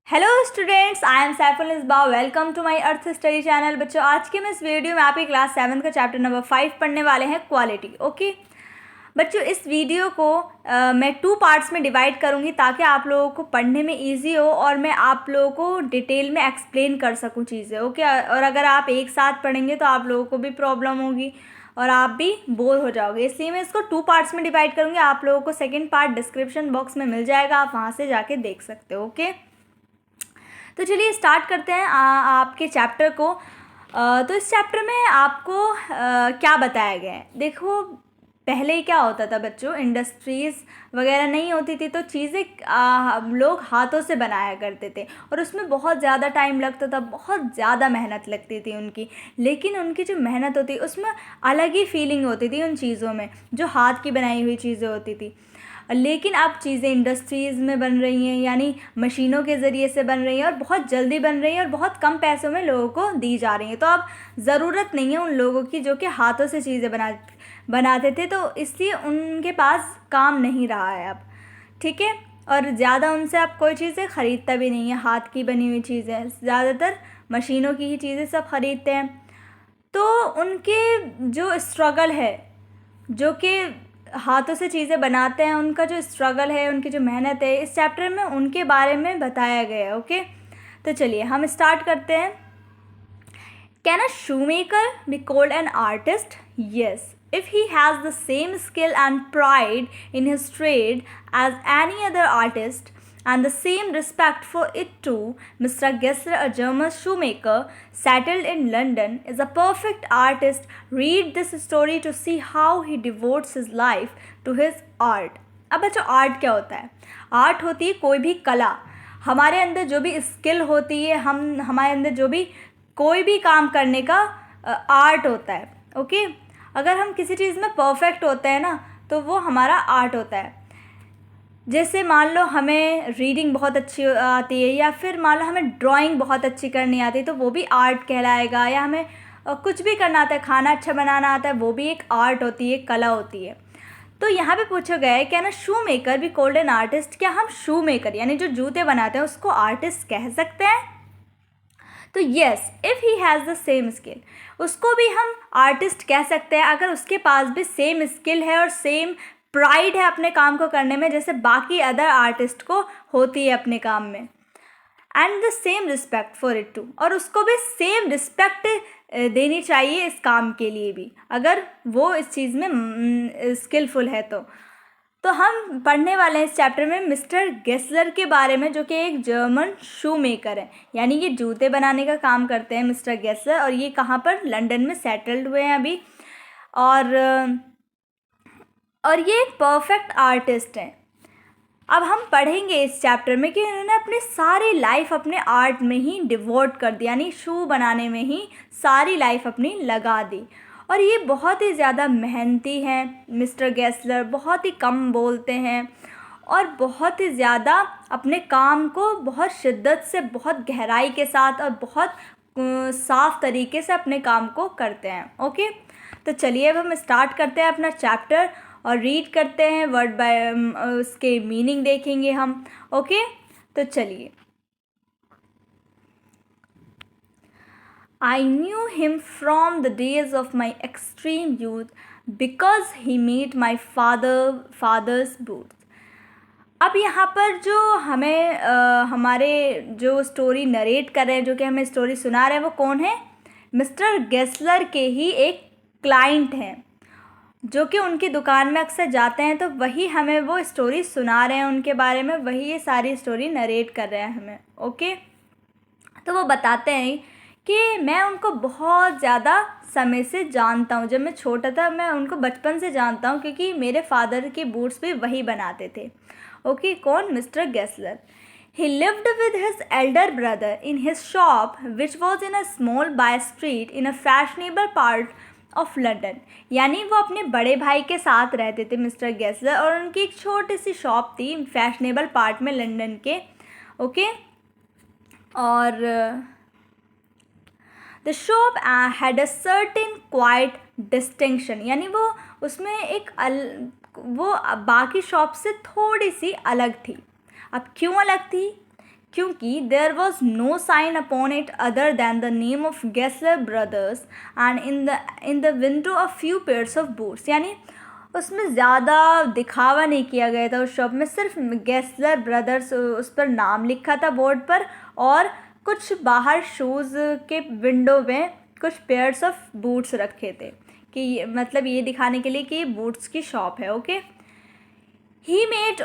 Hello students, I am Saiful Isba. Welcome to my earth study channel. बच्चों, आज के मैं इस वीडियो में आपकी क्लास 7 का चैप्टर नंबर 5 पढ़ने वाले हैं, क्वालिटी। ओके बच्चों, इस वीडियो को मैं 2 पार्ट्स में डिवाइड करूंगी ताकि आप लोगों को पढ़ने में इजी हो और मैं आप लोगों को डिटेल में एक्सप्लेन कर सकूं चीज़ें। ओके, और अगर आप एक साथ पढ़ेंगे तो आप लोगों को भी प्रॉब्लम होगी और आप भी बोर हो जाओगे, इसलिए मैं इसको 2 पार्ट्स में डिवाइड करूँगी। आप लोगों को सेकेंड पार्ट डिस्क्रिप्शन बॉक्स में मिल जाएगा, आप वहाँ से जाके देख सकते हो। ओके, तो चलिए स्टार्ट करते हैं आपके चैप्टर को। तो इस चैप्टर में आपको क्या बताया गया है। देखो, पहले ही क्या होता था बच्चों, इंडस्ट्रीज़ वगैरह नहीं होती थी तो चीज़ें लोग हाथों से बनाया करते थे और उसमें बहुत ज़्यादा टाइम लगता था, बहुत ज़्यादा मेहनत लगती थी उनकी। लेकिन उनकी जो मेहनत होती उसमें अलग ही फीलिंग होती थी उन चीज़ों में, जो हाथ की बनाई हुई चीज़ें होती थी। लेकिन अब चीज़ें इंडस्ट्रीज़ में बन रही हैं, यानी मशीनों के ज़रिए से बन रही हैं और बहुत जल्दी बन रही हैं और बहुत कम पैसों में लोगों को दी जा रही हैं। तो अब ज़रूरत नहीं है उन लोगों की जो कि हाथों से चीज़ें बनाते थे, तो इसलिए उनके पास काम नहीं रहा है अब। ठीक है, और ज़्यादा उनसे अब कोई चीज़ें ख़रीदता भी नहीं है, हाथ की बनी हुई चीज़ें, ज़्यादातर मशीनों की ही चीज़ें सब ख़रीदते हैं। तो उनके जो स्ट्रगल है, जो कि हाथों से चीज़ें बनाते हैं, उनका जो स्ट्रगल है, उनकी जो मेहनत है, इस चैप्टर में उनके बारे में बताया गया है। ओके, तो चलिए हम स्टार्ट करते हैं। Can a shoemaker be called an artist? Yes, if he has the same skill and pride in his trade as any other artist and the same respect for it too. Mr. Gessler, a German shoemaker settled in London, is a perfect artist. Read this story to see how he devotes his life to his art. अब बच्चों, art क्या होता है? Art होती है कोई भी कला, हमारे अंदर जो भी स्किल होती है, हमारे अंदर जो भी कोई भी काम करने का आर्ट होता है। ओके, अगर हम किसी चीज़ में परफेक्ट होते हैं ना, तो वो हमारा आर्ट होता है। जैसे मान लो हमें रीडिंग बहुत अच्छी आती है, या फिर मान लो हमें ड्राइंग बहुत अच्छी करनी आती है, तो वो भी आर्ट कहलाएगा। या हमें कुछ भी करना आता है, खाना अच्छा बनाना आता है, वो भी एक आर्ट होती है, एक कला होती है। तो यहाँ पे पूछा गया है, क्या ना शू मेकर भी कॉल्ड एन आर्टिस्ट? क्या हम शू मेकर यानी जो जूते बनाते हैं उसको आर्टिस्ट कह सकते हैं? तो yes, if he has the same skill, उसको भी हम आर्टिस्ट कह सकते हैं अगर उसके पास भी सेम स्किल है और सेम प्राइड है अपने काम को करने में, जैसे बाकी अदर आर्टिस्ट को होती है अपने काम में। And the same respect for it too, और उसको भी सेम रिस्पेक्ट देनी चाहिए इस काम के लिए भी, अगर वो इस चीज़ में स्किलफुल है तो हम पढ़ने वाले हैं इस चैप्टर में मिस्टर गेस्लर के बारे में, जो कि एक जर्मन शू मेकर है, यानी ये जूते बनाने का काम करते हैं मिस्टर गेस्लर। और ये कहाँ पर? लंदन में सेटल्ड हुए हैं अभी। और ये एक परफेक्ट आर्टिस्ट हैं। अब हम पढ़ेंगे इस चैप्टर में कि इन्होंने अपनी सारी लाइफ अपने आर्ट में ही डिवोट कर दी, यानी शू बनाने में ही सारी लाइफ अपनी लगा दी। और ये बहुत ही ज़्यादा मेहनती हैं मिस्टर गेस्लर, बहुत ही कम बोलते हैं और बहुत ही ज़्यादा अपने काम को बहुत शिद्दत से, बहुत गहराई के साथ और बहुत साफ तरीके से अपने काम को करते हैं। ओके, तो चलिए अब हम स्टार्ट करते हैं अपना चैप्टर और रीड करते हैं वर्ड बाय, उसके मीनिंग देखेंगे हम। ओके, तो चलिए। I knew him from the days of my extreme youth because he made my father's boots. अब यहाँ पर जो हमें हमारे जो स्टोरी नरेट कर रहे हैं, जो कि हमें स्टोरी सुना रहे हैं, वो कौन है? मिस्टर गेस्लर के ही एक क्लाइंट हैं, जो कि उनकी दुकान में अक्सर जाते हैं, तो वही हमें वो स्टोरी सुना रहे हैं उनके बारे में, वही ये सारी स्टोरी नरेट कर रहे हैं हमें। ओके, तो वो बताते हैं कि मैं उनको बहुत ज़्यादा समय से जानता हूँ, जब मैं छोटा था मैं उनको बचपन से जानता हूँ, क्योंकि मेरे फादर के बूट्स भी वही बनाते थे। ओके, कौन? Mister Gessler. He lived with his elder brother in his shop, which was in a small by street in a fashionable part of London. यानी वो अपने बड़े भाई के साथ रहते थे मिस्टर गेस्लर, और उनकी एक छोटी सी शॉप थी फैशनेबल पार्ट में लंदन के। ओके, और the shop had a certain quite distinction, यानी वो उसमें एक वो बाकी शॉप से थोड़ी सी अलग थी। अब क्यों अलग थी? क्योंकि there was no sign upon it other than the name of Gessler brothers and in the window a few pairs of boots. यानी उसमें ज़्यादा दिखावा नहीं किया गया था उस शॉप में, सिर्फ गेसलर ब्रदर्स उस पर नाम लिखा था बोर्ड पर, और कुछ बाहर शूज़ के विंडो में कुछ पेयर्स ऑफ बूट्स रखे थे कि मतलब ये दिखाने के लिए कि ये बूट्स की शॉप है। Okay, he made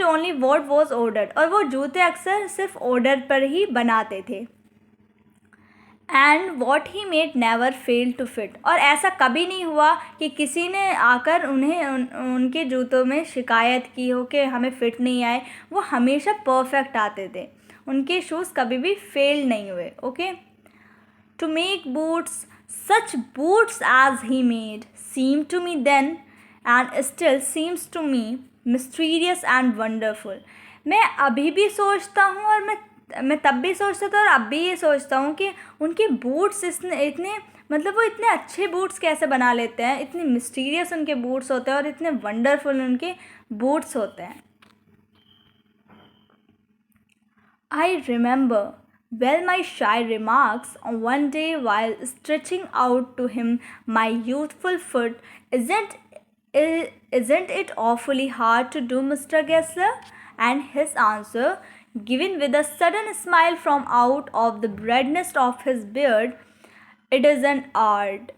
only what was ordered, और वो जूते अक्सर सिर्फ ऑर्डर पर ही बनाते थे। And what he made never fail to fit, और ऐसा कभी नहीं हुआ कि किसी ने आकर उन्हें उनके जूतों में शिकायत की हो कि हमें फ़िट नहीं आए। वो हमेशा परफेक्ट आते थे, उनके शूज़ कभी भी फेल नहीं हुए। Okay, to make boots such boots as he made seem to me then and still seems to me mysterious and wonderful. मैं अभी भी सोचता हूँ और मैं तब भी सोचता था और अब भी ये सोचता हूँ कि उनके बूट्स इतने मतलब वो इतने अच्छे बूट्स कैसे बना लेते हैं, इतने मिस्टीरियस उनके बूट्स होते हैं और इतने वंडरफुल उनके बूट्स होते हैं। I remember well my shy remarks on one day while stretching out to him my youthful foot. Isn't it awfully hard to do, Mr. Gessler? And his answer, given with a sudden smile from out of the redness of his beard, it is an art.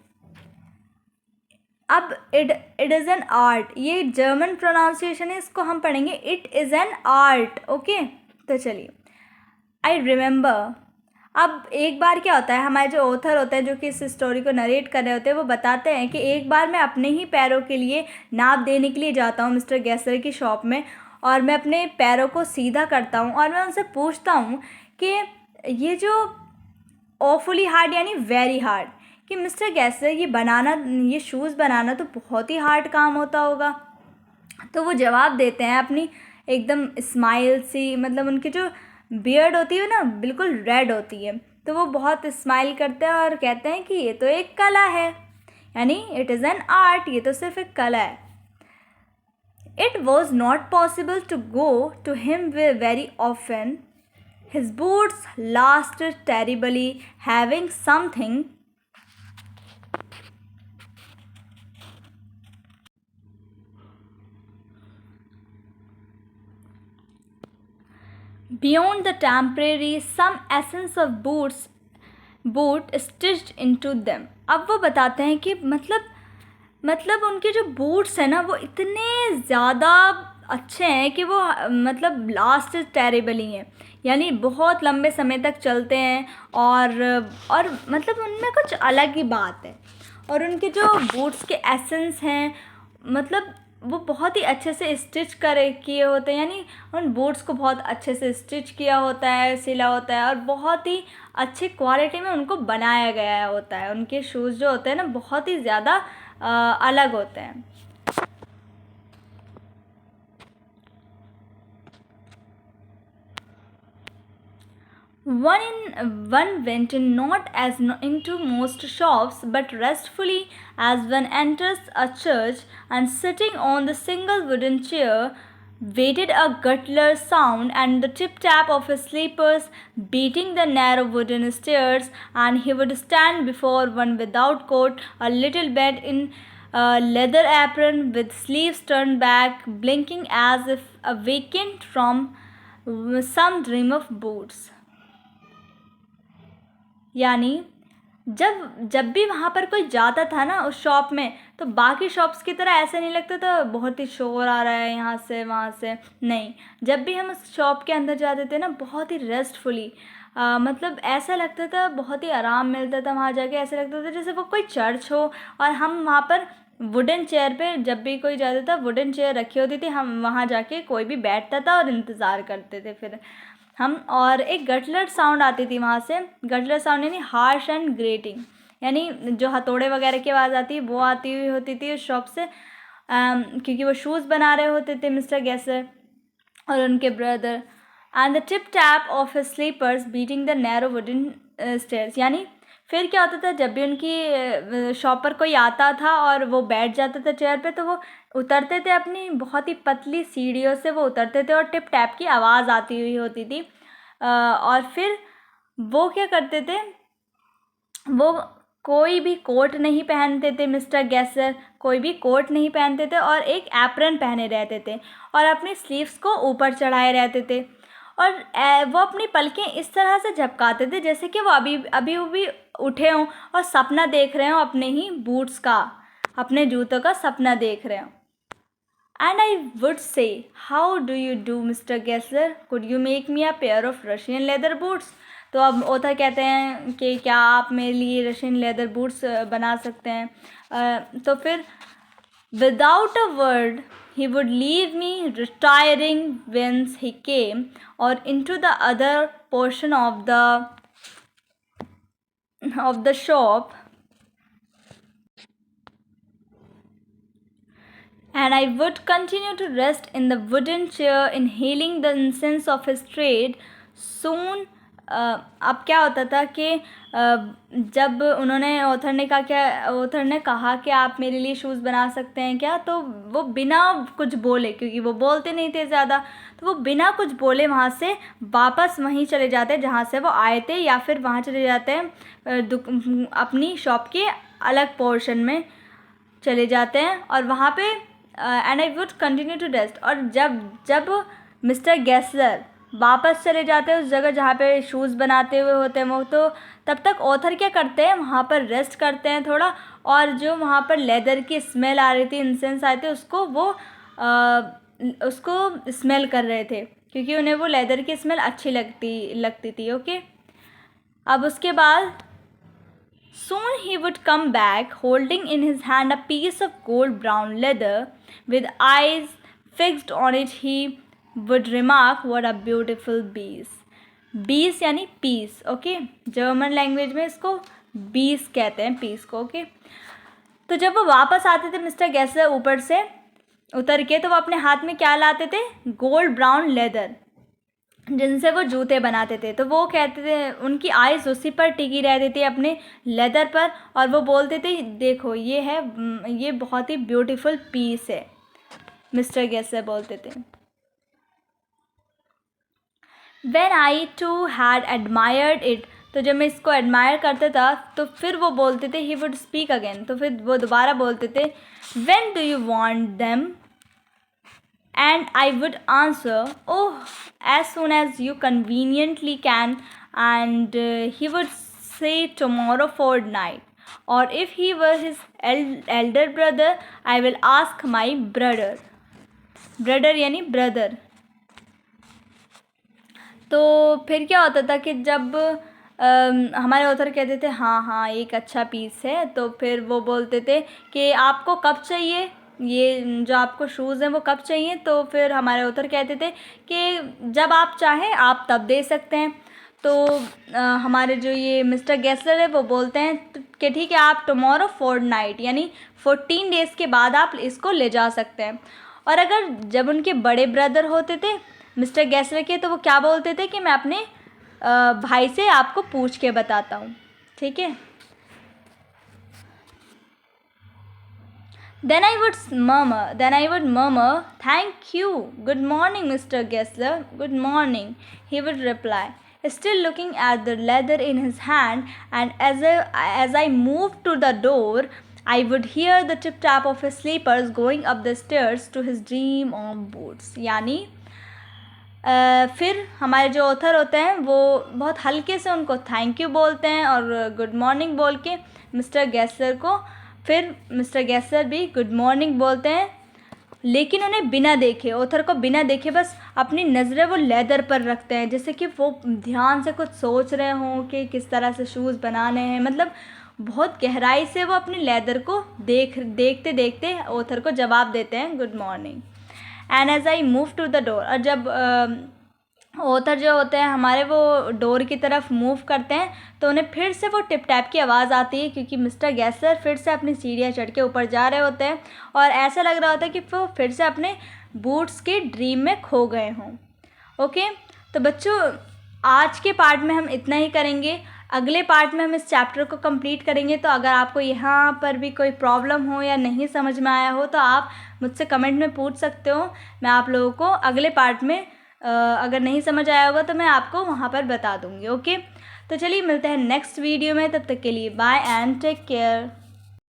अब it is an art, ये German pronunciation है, इसको हम पढ़ेंगे it is an art. Okay, तो चलिए, I remember. अब एक बार क्या होता है, हमारे जो ऑथर होते हैं जो कि इस स्टोरी को नरेट कर रहे होते हैं, वो बताते हैं कि एक बार मैं अपने ही पैरों के लिए नाप देने के लिए जाता हूँ मिस्टर गेसलर की शॉप में, और मैं अपने पैरों को सीधा करता हूँ और मैं उनसे पूछता हूँ कि ये जो ऑफुली हार्ड यानी वेरी हार्ड, कि मिस्टर गेसलर ये शूज़ बनाना तो बहुत ही हार्ड काम होता होगा। तो वो जवाब देते हैं अपनी एकदम स्माइल सी, मतलब उनकी जो बियर्ड होती है ना बिल्कुल रेड होती है, तो वो बहुत स्माइल करते हैं और कहते हैं कि ये तो एक कला है, यानी इट इज़ एन आर्ट, ये तो सिर्फ एक कला है। It was not possible to go to him very often, his boots lasted terribly, having something beyond the temporary, some essence of boot stitched into them। अब वो बताते हैं कि मतलब उनके जो बूट्स हैं ना वो इतने ज़्यादा अच्छे हैं कि वो मतलब लास्ट टेरेबली हैं, यानी बहुत लंबे समय तक चलते हैं, और मतलब उनमें कुछ अलग ही बात है। और उनके जो बूट्स के एसेंस हैं मतलब वो बहुत ही अच्छे से स्टिच किए होते हैं, यानी उन बूट्स को बहुत अच्छे से स्टिच किया होता है, सिला होता है, और बहुत ही अच्छी क्वालिटी में उनको बनाया गया होता है। उनके शूज़ जो होते हैं ना बहुत ही ज़्यादा अलग होते हैं। One went in not as into most shops, but restfully as one enters a church, and sitting on the single wooden chair, waited a guttural sound and the tip-tap of his slippers beating the narrow wooden stairs, and he would stand before one without coat, a little bent in a leather apron with sleeves turned back, blinking as if awakened from some dream of boots। यानी जब भी वहाँ पर कोई जाता था ना उस शॉप में, तो बाकी शॉप्स की तरह ऐसे नहीं लगता था बहुत ही शोर आ रहा है यहाँ से वहाँ से, नहीं। जब भी हम उस शॉप के अंदर जाते थे ना बहुत ही रेस्टफुली, मतलब ऐसा लगता था बहुत ही आराम मिलता था वहाँ जाके, ऐसा लगता था जैसे वो कोई चर्च हो, और हम वहाँ पर वुडन चेयर पे, जब भी कोई जाता था वुडन चेयर रखी होती थी, हम वहाँ जाके कोई भी बैठता था और इंतज़ार करते थे फिर हम। और एक गटलर साउंड आती थी वहाँ से, गटलर साउंड यानी हार्श एंड ग्रेटिंग, यानी जो हथौड़े वगैरह की आवाज़ आती है वो आती हुई होती थी उस शॉप से, क्योंकि वो शूज़ बना रहे होते थे मिस्टर गेसलर और उनके brother. And the tip tap of his slippers beating the narrow wooden stairs, यानी फिर क्या होता था, जब भी उनकी शॉप पर कोई आता था और वो बैठ जाता था चेयर पे, तो वो उतरते थे, अपनी बहुत ही पतली सीढ़ियों से वो उतरते थे और टिप टैप की आवाज़ आती हुई होती थी। और फिर वो क्या करते थे, वो कोई भी कोट नहीं पहनते थे, मिस्टर गेसर कोई भी कोट नहीं पहनते थे और एक एप्रन पहने रहते थे और अपनी स्लीव्स को ऊपर चढ़ाए रहते थे। और वो अपनी पलकें इस तरह से झपकाते थे जैसे कि वो अभी अभी अभी उठे हों और सपना देख रहे हों, अपने ही बूट्स का, अपने जूतों का सपना देख रहे हों। And I would say, how do you do, Mr. Gessler? Could you make me a pair of Russian leather boots? तो अब ऑथर कहते हैं कि क्या आप मेरे लिए रशियन लेदर बूट्स बना सकते हैं। तो फिर without a word he would leave me retiring whence he came or into the other portion of the shop, and I would continue to rest in the wooden chair inhaling the incense of his trade. Soon अब क्या होता था कि जब उन्होंने author ने कहा कि आप मेरे लिए शूज़ बना सकते हैं क्या, तो वो बिना कुछ बोले, क्योंकि वो बोलते नहीं थे ज़्यादा, तो वो बिना कुछ बोले वहाँ से वापस वहीं चले जाते जहाँ से वो आए थे, या फिर वहाँ चले जाते हैं अपनी शॉप के अलग पोर्शन में चले जाते हैं और वहाँ पे and I would continue to rest. और जब मिस्टर गेसलर वापस चले जाते हैं उस जगह जहाँ पे शूज़ बनाते हुए होते हैं वो, तो तब तक ऑथर क्या करते हैं, वहाँ पर रेस्ट करते हैं थोड़ा, और जो वहाँ पर लेदर की स्मेल आ रही थी, इंसेंस आए थे, उसको स्मेल कर रहे थे, क्योंकि उन्हें वो लेदर की स्मेल अच्छी लगती थी। ओके, अब उसके बाद soon he would come back holding in his hand a piece of gold brown leather with eyes fixed on it. He would remark, what a beautiful piece. Piece यानी piece, okay, German language में इसको piece कहते हैं, piece को। Okay, तो जब वो वापस आते थे मिस्टर गेसलर ऊपर से उतर के, तो वो अपने हाथ में क्या लाते थे, गोल्ड ब्राउन लेदर, जिनसे वो जूते बनाते थे। तो वो कहते थे, उनकी आइज़ उसी पर टिकी रहती थी, अपने लेदर पर, और वो बोलते थे, देखो ये बहुत ही ब्यूटीफुल पीस है, मिस्टर गेसलर बोलते थे। When I too had admired it, तो जब मैं इसको एडमायर करता था, तो फिर वो बोलते थे, he would speak again, तो फिर वो दोबारा बोलते थे, when do you want them? And I would answer, oh, as soon as you conveniently can. And he would say, tomorrow fortnight. Or if he were his elder brother, I will ask my brother. Brother यानी brother. तो फिर क्या होता था कि जब हमारे author कहते थे हाँ एक अच्छा पीस है, तो फिर वो बोलते थे कि आपको कब चाहिए, ये जो आपको शूज़ हैं वो कब चाहिए, तो फिर हमारे ऑथर कहते थे कि जब आप चाहें आप तब दे सकते हैं। तो हमारे जो ये मिस्टर गेसलर है वो बोलते हैं कि ठीक है, आप टुमारो फोर्टनाइट यानी 14 डेज़ के बाद आप इसको ले जा सकते हैं। और अगर जब उनके बड़े ब्रदर होते थे मिस्टर गेसलर के, तो वो क्या बोलते थे कि मैं अपने भाई से आपको पूछ के बताता हूँ, ठीक है। Then I would murmur, thank you, good morning, Mr. Gessler, good morning, he would reply, still looking at the leather in his hand, and as I moved to the door, I would hear the tip-tap of his slippers going up the stairs to his dream of boots. यानी फिर हमारे जो author होते हैं वो बहुत हल्के से उनको थैंक यू बोलते हैं और गुड मॉर्निंग बोल के मिस्टर गेसलर को, फिर मिस्टर गेसलर भी गुड मॉर्निंग बोलते हैं, लेकिन उन्हें बिना देखे, ऑथर को बिना देखे बस अपनी नज़रें वो लेदर पर रखते हैं, जैसे कि वो ध्यान से कुछ सोच रहे हों कि किस तरह से शूज़ बनाने हैं। मतलब बहुत गहराई से वो अपनी लेदर को देखते देखते ऑथर को जवाब देते हैं good morning. And as I move to the door, और जब ऑथर जो होते हैं हमारे वो डोर की तरफ मूव करते हैं तो उन्हें फिर से वो टिप टैप की आवाज़ आती है, क्योंकि मिस्टर गेसलर फिर से अपनी सीढ़ियाँ चढ़ के ऊपर जा रहे होते हैं और ऐसा लग रहा होता है कि वो फिर से अपने बूट्स के ड्रीम में खो गए हों। ओके, तो बच्चों आज के पार्ट में हम इतना ही करेंगे। अगले पार्ट में हम इस चैप्टर को कंप्लीट करेंगे। तो अगर आपको यहाँ पर भी कोई प्रॉब्लम हो या नहीं समझ में आया हो तो आप मुझसे कमेंट में पूछ सकते हो। मैं आप लोगों को अगले पार्ट में अगर नहीं समझ आया होगा तो मैं आपको वहाँ पर बता दूँगी। ओके, तो चलिए मिलते हैं नेक्स्ट वीडियो में। तब तक के लिए बाय एंड टेक केयर।